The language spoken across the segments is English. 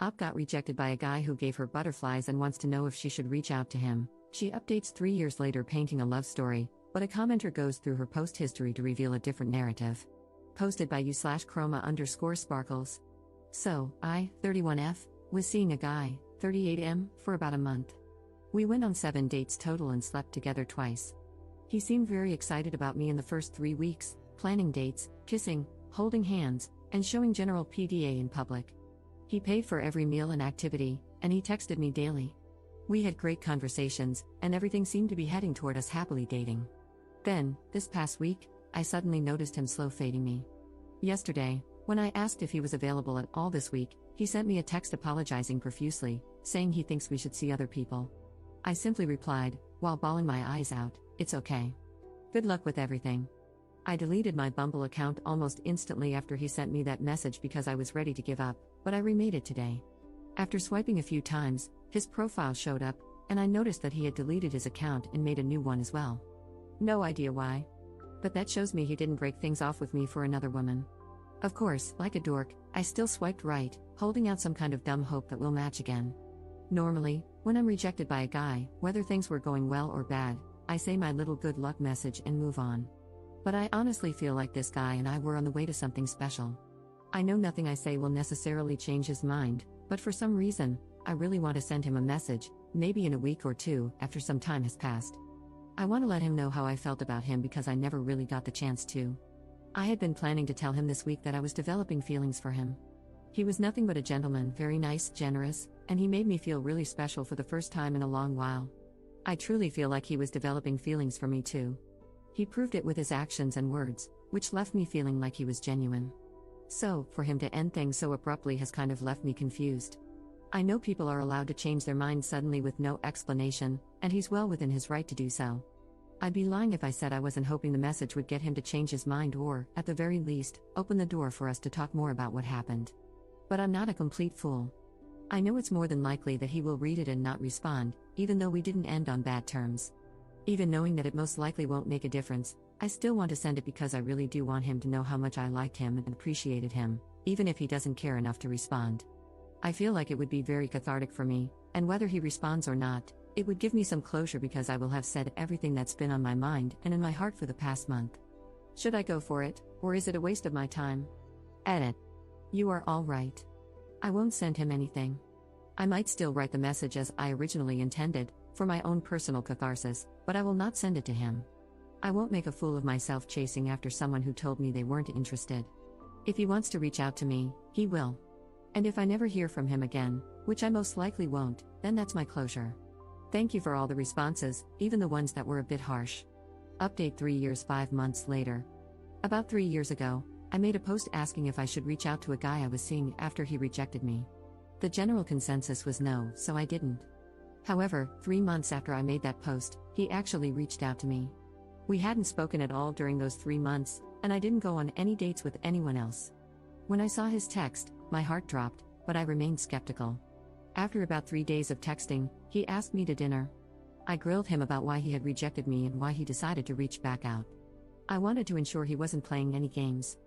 Op got rejected by a guy who gave her butterflies and wants to know if she should reach out to him. She updates 3 years later painting a love story, but a commenter goes through her post history to reveal a different narrative. Posted by u/chroma_sparkles. So, I, 31F, was seeing a guy, 38M, for about a month. We went on 7 dates total and slept together twice. He seemed very excited about me in the first 3 weeks, planning dates, kissing, holding hands, and showing general PDA in public. He paid for every meal and activity, and he texted me daily. We had great conversations, and everything seemed to be heading toward us happily dating. Then, this past week, I suddenly noticed him slow fading me. Yesterday, when I asked if he was available at all this week, he sent me a text apologizing profusely, saying he thinks we should see other people. I simply replied, while bawling my eyes out, "It's okay. Good luck with everything." I deleted my Bumble account almost instantly after he sent me that message because I was ready to give up, but I remade it today. After swiping a few times, his profile showed up, and I noticed that he had deleted his account and made a new one as well. No idea why. But that shows me he didn't break things off with me for another woman. Of course, like a dork, I still swiped right, holding out some kind of dumb hope that we'll match again. Normally, when I'm rejected by a guy, whether things were going well or bad, I say my little good luck message and move on. But I honestly feel like this guy and I were on the way to something special. I know nothing I say will necessarily change his mind, but for some reason, I really want to send him a message, maybe in a week or two, after some time has passed. I want to let him know how I felt about him because I never really got the chance to. I had been planning to tell him this week that I was developing feelings for him. He was nothing but a gentleman, very nice, generous, and he made me feel really special for the first time in a long while. I truly feel like he was developing feelings for me too. He proved it with his actions and words, which left me feeling like he was genuine. So, for him to end things so abruptly has kind of left me confused. I know people are allowed to change their minds suddenly with no explanation, and he's well within his right to do so. I'd be lying if I said I wasn't hoping the message would get him to change his mind or, at the very least, open the door for us to talk more about what happened. But I'm not a complete fool. I know it's more than likely that he will read it and not respond, even though we didn't end on bad terms. Even knowing that it most likely won't make a difference, I still want to send it because I really do want him to know how much I liked him and appreciated him, even if he doesn't care enough to respond. I feel like it would be very cathartic for me, and whether he responds or not, it would give me some closure because I will have said everything that's been on my mind and in my heart for the past month. Should I go for it, or is it a waste of my time? Edit. You are all right. I won't send him anything. I might still write the message as I originally intended, for my own personal catharsis, but I will not send it to him. I won't make a fool of myself chasing after someone who told me they weren't interested. If he wants to reach out to me, he will. And if I never hear from him again, which I most likely won't, then that's my closure. Thank you for all the responses, even the ones that were a bit harsh. Update 3 years 5 months later. About 3 years ago, I made a post asking if I should reach out to a guy I was seeing after he rejected me. The general consensus was no, so I didn't. However, 3 months after I made that post, he actually reached out to me. We hadn't spoken at all during those 3 months, and I didn't go on any dates with anyone else. When I saw his text, my heart dropped, but I remained skeptical. After about 3 days of texting, he asked me to dinner. I grilled him about why he had rejected me and why he decided to reach back out. I wanted to ensure he wasn't playing any games.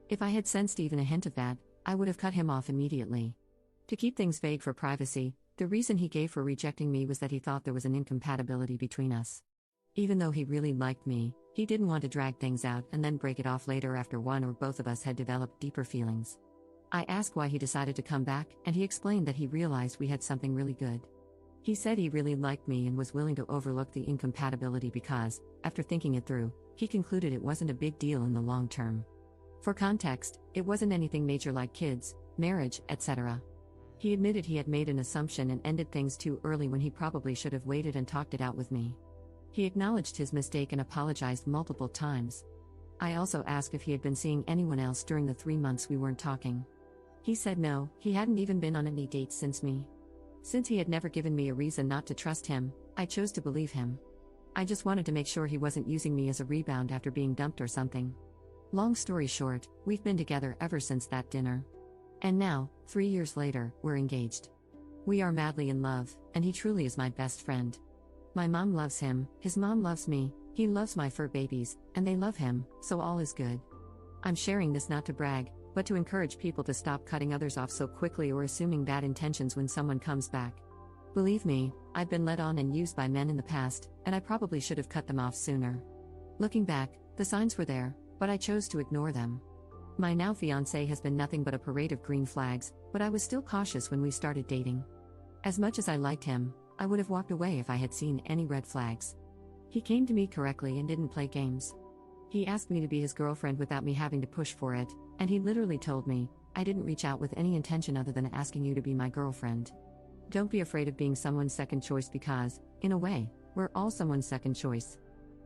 If I had sensed even a hint of that, I would have cut him off immediately. To keep things vague for privacy, the reason he gave for rejecting me was that he thought there was an incompatibility between us. Even though he really liked me, he didn't want to drag things out and then break it off later after one or both of us had developed deeper feelings. I asked why he decided to come back, and he explained that he realized we had something really good. He said he really liked me and was willing to overlook the incompatibility because, after thinking it through, he concluded it wasn't a big deal in the long term. For context, it wasn't anything major like kids, marriage, etc. He admitted he had made an assumption and ended things too early when he probably should have waited and talked it out with me. He acknowledged his mistake and apologized multiple times. I also asked if he had been seeing anyone else during the 3 months we weren't talking. He said no, he hadn't even been on any dates since me. Since he had never given me a reason not to trust him, I chose to believe him. I just wanted to make sure he wasn't using me as a rebound after being dumped or something. Long story short, we've been together ever since that dinner. And now, 3 years later, we're engaged. We are madly in love, and he truly is my best friend. My mom loves him, his mom loves me, he loves my fur babies, and they love him, so all is good. I'm sharing this not to brag, but to encourage people to stop cutting others off so quickly or assuming bad intentions when someone comes back. Believe me, I've been led on and used by men in the past, and I probably should have cut them off sooner. Looking back, the signs were there, but I chose to ignore them. My now fiancé has been nothing but a parade of green flags, but I was still cautious when we started dating. As much as I liked him, I would have walked away if I had seen any red flags. He came to me correctly and didn't play games. He asked me to be his girlfriend without me having to push for it, and he literally told me, "I didn't reach out with any intention other than asking you to be my girlfriend." Don't be afraid of being someone's second choice because, in a way, we're all someone's second choice.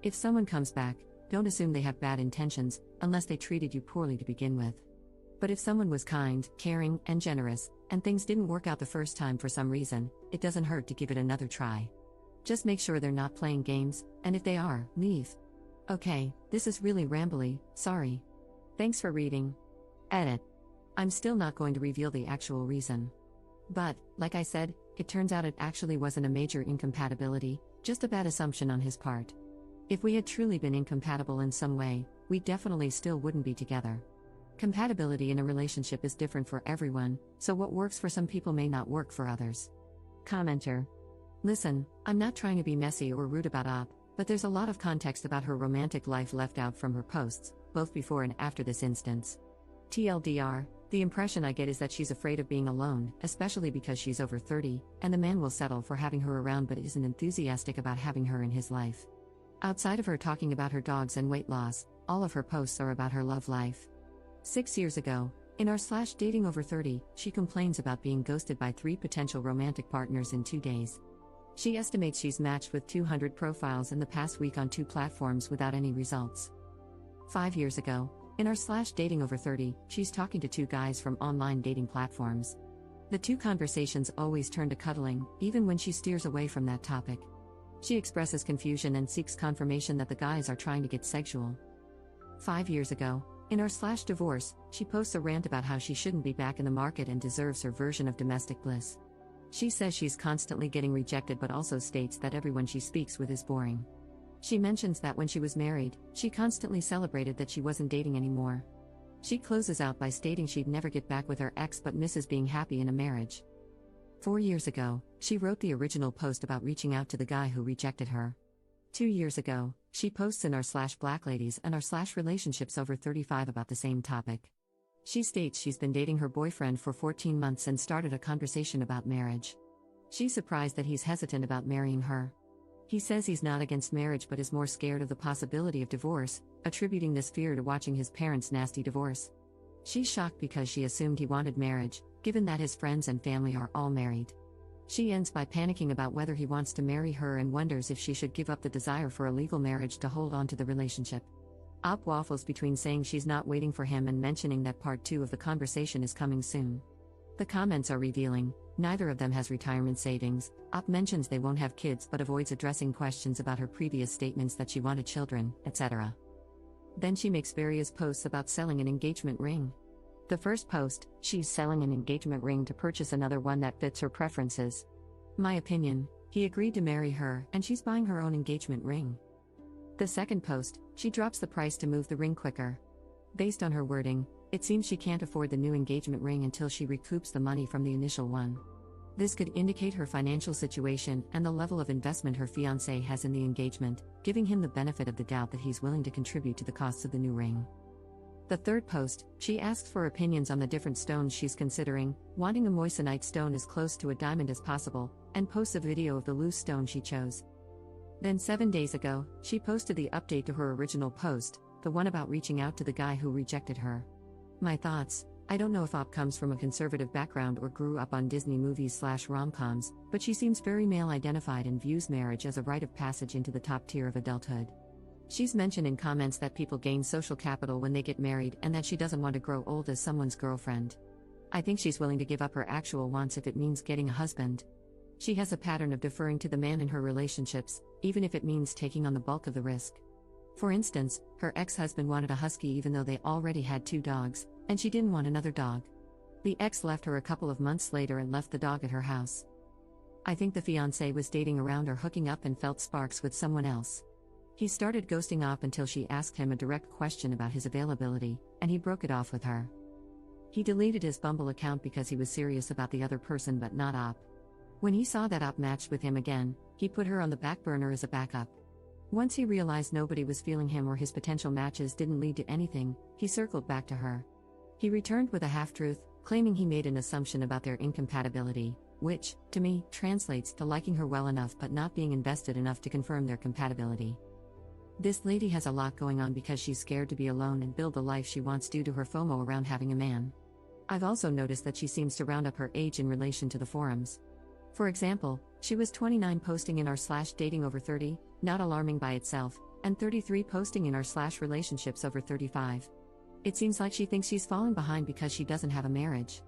If someone comes back, don't assume they have bad intentions, unless they treated you poorly to begin with. But if someone was kind, caring, and generous, and things didn't work out the first time for some reason, it doesn't hurt to give it another try. Just make sure they're not playing games, and if they are, leave. Okay, this is really rambly, sorry. Thanks for reading. Edit. I'm still not going to reveal the actual reason. But, like I said, it turns out it actually wasn't a major incompatibility, just a bad assumption on his part. If we had truly been incompatible in some way, we definitely still wouldn't be together. Compatibility in a relationship is different for everyone, so what works for some people may not work for others. Commenter. Listen, I'm not trying to be messy or rude about Op, but there's a lot of context about her romantic life left out from her posts, both before and after this instance. TLDR, the impression I get is that she's afraid of being alone, especially because she's over 30, and the man will settle for having her around but isn't enthusiastic about having her in his life. Outside of her talking about her dogs and weight loss, all of her posts are about her love life. 6 years ago, in our /dating over 30, she complains about being ghosted by 3 potential romantic partners in 2 days. She estimates she's matched with 200 profiles in the past week on 2 platforms without any results. 5 years ago, in our /dating over 30, she's talking to 2 guys from online dating platforms. The 2 conversations always turn to cuddling, even when she steers away from that topic. She expresses confusion and seeks confirmation that the guys are trying to get sexual. 5 years ago, in our /divorce, she posts a rant about how she shouldn't be back in the market and deserves her version of domestic bliss. She says she's constantly getting rejected but also states that everyone she speaks with is boring. She mentions that when she was married, she constantly celebrated that she wasn't dating anymore. She closes out by stating she'd never get back with her ex but misses being happy in a marriage. 4 years ago, she wrote the original post about reaching out to the guy who rejected her. 2 years ago, she posts in our /Black Ladies and our /Relationships over 35 about the same topic. She states she's been dating her boyfriend for 14 months and started a conversation about marriage. She's surprised that he's hesitant about marrying her. He says he's not against marriage but is more scared of the possibility of divorce, attributing this fear to watching his parents' nasty divorce. She's shocked because she assumed he wanted marriage, given that his friends and family are all married. She ends by panicking about whether he wants to marry her and wonders if she should give up the desire for a legal marriage to hold on to the relationship. Op waffles between saying she's not waiting for him and mentioning that part 2 of the conversation is coming soon. The comments are revealing, neither of them has retirement savings. Op mentions they won't have kids but avoids addressing questions about her previous statements that she wanted children, etc. Then she makes various posts about selling an engagement ring. The first post, she's selling an engagement ring to purchase another one that fits her preferences. My opinion, he agreed to marry her and she's buying her own engagement ring. The second post, she drops the price to move the ring quicker. Based on her wording, it seems she can't afford the new engagement ring until she recoups the money from the initial one. This could indicate her financial situation and the level of investment her fiancé has in the engagement, giving him the benefit of the doubt that he's willing to contribute to the costs of the new ring. The third post, she asks for opinions on the different stones she's considering, wanting a moissanite stone as close to a diamond as possible, and posts a video of the loose stone she chose. Then 7 days ago, she posted the update to her original post, the one about reaching out to the guy who rejected her. My thoughts: I don't know if Op comes from a conservative background or grew up on Disney movies /rom-coms, but she seems very male-identified and views marriage as a rite of passage into the top tier of adulthood. She's mentioned in comments that people gain social capital when they get married and that she doesn't want to grow old as someone's girlfriend. I think she's willing to give up her actual wants if it means getting a husband. She has a pattern of deferring to the man in her relationships, even if it means taking on the bulk of the risk. For instance, her ex-husband wanted a husky even though they already had 2 dogs, and she didn't want another dog. The ex left her a couple of months later and left the dog at her house. I think the fiancé was dating around or hooking up and felt sparks with someone else. He started ghosting Op until she asked him a direct question about his availability, and he broke it off with her. He deleted his Bumble account because he was serious about the other person but not Op. When he saw that Op matched with him again, he put her on the back burner as a backup. Once he realized nobody was feeling him or his potential matches didn't lead to anything, he circled back to her. He returned with a half-truth, claiming he made an assumption about their incompatibility, which, to me, translates to liking her well enough but not being invested enough to confirm their compatibility. This lady has a lot going on because she's scared to be alone and build the life she wants due to her FOMO around having a man. I've also noticed that she seems to round up her age in relation to the forums. For example, she was 29 posting in r/dating over 30, not alarming by itself, and 33 posting in r/relationships over 35. It seems like she thinks she's falling behind because she doesn't have a marriage.